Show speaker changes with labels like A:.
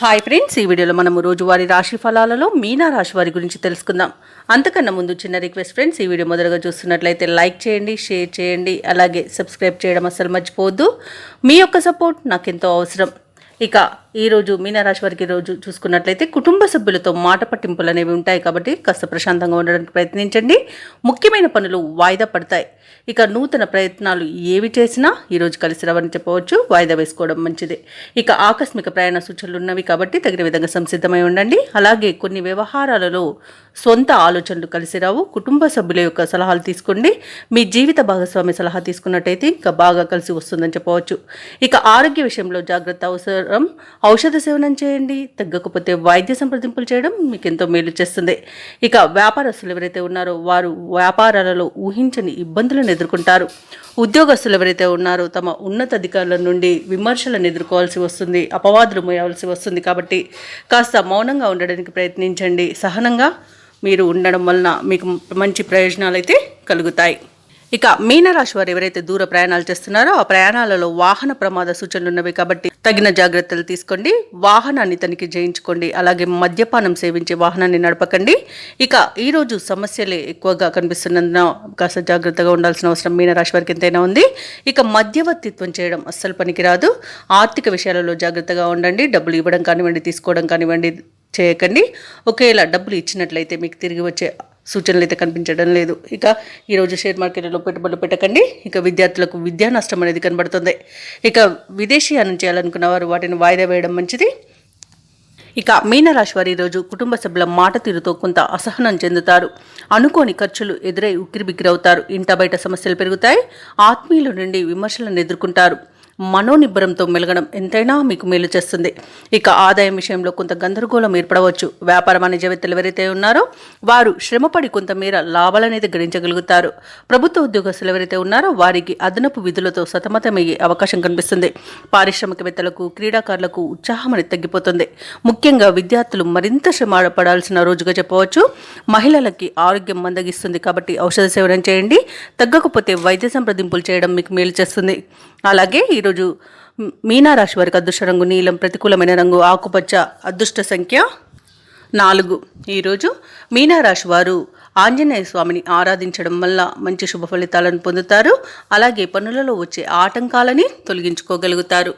A: Hi friends, ఈ వీడియోలో మనము రోజువారీ రాశి ఫలాలలో మీనా రాశి వారి గురించి తెలుసుకుందాం. అంతకన్నా ముందు చిన్న రిక్వెస్ట్ ఫ్రెండ్స్, ఈ వీడియో మొదలుగా చూస్తున్నట్లయితే లైక్ చేయండి, షేర్ చేయండి, అలాగే సబ్స్క్రైబ్ చేయడం అస్సలు మర్చిపోవద్దు. మీ యొక్క సపోర్ట్ నాకెంతో అవసరం. ఇక ఈరోజు మీనరాశి వారికి రోజు చూసుకున్నట్లయితే కుటుంబ సభ్యులతో మాట పట్టింపులు అనేవి ఉంటాయి కాబట్టి కాస్త ప్రశాంతంగా ఉండడానికి ప్రయత్నించండి. ముఖ్యమైన పనులు వాయిదా పడతాయి. ఇక నూతన ప్రయత్నాలు ఏవి చేసినా ఈరోజు కలిసి రావని చెప్పవచ్చు. వాయిదా వేసుకోవడం మంచిది. ఇక ఆకస్మిక ప్రయాణ సూచనలు ఉన్నవి కాబట్టి తగిన విధంగా సంసిద్ధమై ఉండండి. అలాగే కొన్ని వ్యవహారాలలో సొంత ఆలోచనలు కలిసి రావు. కుటుంబ సభ్యుల యొక్క సలహాలు తీసుకోండి. మీ జీవిత భాగస్వామి సలహా తీసుకున్నట్టయితే ఇంకా బాగా కలిసి వస్తుందని చెప్పవచ్చు. ఇక ఆరోగ్య విషయంలో జాగ్రత్త అవసరం. ఔషధ సేవనం చేయండి. తగ్గకపోతే వైద్య సంప్రదింపులు చేయడం మీకు ఎంతో మేలు చేస్తుంది. ఇక వ్యాపారస్తులు ఎవరైతే ఉన్నారో వారు వ్యాపారాలలో ఊహించని ఇబ్బందులను ఎదుర్కొంటారు. ఉద్యోగస్తులు ఎవరైతే ఉన్నారో తమ ఉన్నతాధికారుల నుండి విమర్శలను ఎదుర్కోవాల్సి వస్తుంది, అపవాదులు మోయాల్సి వస్తుంది. కాబట్టి కాస్త మౌనంగా ఉండడానికి ప్రయత్నించండి. సహనంగా మీరు ఉండడం వలన మీకు మంచి ప్రయోజనాలు అయితే కలుగుతాయి. ఇక మీనరాశి వారు ఎవరైతే దూర ప్రయాణాలు చేస్తున్నారో ఆ ప్రయాణాలలో వాహన ప్రమాద సూచనలు ఉన్నవి కాబట్టి తగిన జాగ్రత్తలు తీసుకోండి. వాహనాన్ని తనిఖీ చేయించుకోండి. అలాగే మద్యపానం సేవించి వాహనాన్ని నడపకండి. ఇక ఈరోజు సమస్యలే ఎక్కువగా కనిపిస్తున్నందున కాస్త జాగ్రత్తగా ఉండాల్సిన అవసరం మీనరాశి వారికి ఎంతైనా ఉంది. ఇక మధ్యవర్తిత్వం చేయడం అస్సలు పనికిరాదు. ఆర్థిక విషయాలలో జాగ్రత్తగా ఉండండి. డబ్బులు ఇవ్వడం కానివ్వండి, తీసుకోవడం కానివ్వండి చేయకండి. ఒకేలా డబ్బులు ఇచ్చినట్లయితే మీకు తిరిగి వచ్చే సూచనలు అయితే కనిపించడం లేదు. ఇక ఈరోజు షేర్ మార్కెట్లో పెట్టుబడులు పెట్టకండి. ఇక విద్యార్థులకు విద్యా నష్టం అనేది కనబడుతుంది. ఇక విదేశీయానం చేయాలనుకున్న వారు వాటిని వాయిదా వేయడం మంచిది. ఇక మీనరాశి వారు ఈరోజు కుటుంబ సభ్యుల మాట తీరుతో కొంత అసహనం చెందుతారు. అనుకోని ఖర్చులు ఎదురై ఉక్కిరిబిక్కిరవుతారు. ఇంట బయట సమస్యలు పెరుగుతాయి. ఆత్మీయుల నుండి విమర్శలను ఎదుర్కొంటారు. మనోనిబ్బరంతో మెలగడం ఎంతైనా మీకు మేలు చేస్తుంది. ఇక ఆదాయం విషయంలో కొంత గందరగోళం ఏర్పడవచ్చు. వ్యాపార వాణిజ్యవేత్తలు ఎవరైతే ఉన్నారో వారు శ్రమపడి కొంతమేర లాభాలనేది గడించగలుగుతారు. ప్రభుత్వ ఉద్యోగస్తులు ఎవరైతే ఉన్నారో వారికి అదనపు విధులతో సతమతమయ్యే అవకాశం కనిపిస్తుంది. పారిశ్రామికవేత్తలకు, క్రీడాకారులకు ఉత్సాహం అనేది తగ్గిపోతుంది. ముఖ్యంగా విద్యార్థులు మరింత శ్రమ పడాల్సిన రోజుగా చెప్పవచ్చు. మహిళలకి ఆరోగ్యం మందగిస్తుంది కాబట్టి ఔషధ సేవనం చేయండి. తగ్గకపోతే వైద్య సంప్రదింపులు చేయడం మీకు మేలు చేస్తుంది. అలాగే ఈరోజు మీనరాశి వారికి అదృష్ట రంగు నీలం, ప్రతికూలమైన రంగు ఆకుపచ్చ, అదృష్ట సంఖ్య 4. ఈరోజు మీనరాశి వారు ఆంజనేయ స్వామిని ఆరాధించడం వల్ల మంచి శుభ ఫలితాలను పొందుతారు. అలాగే పనులలో వచ్చే ఆటంకాలని తొలగించుకోగలుగుతారు.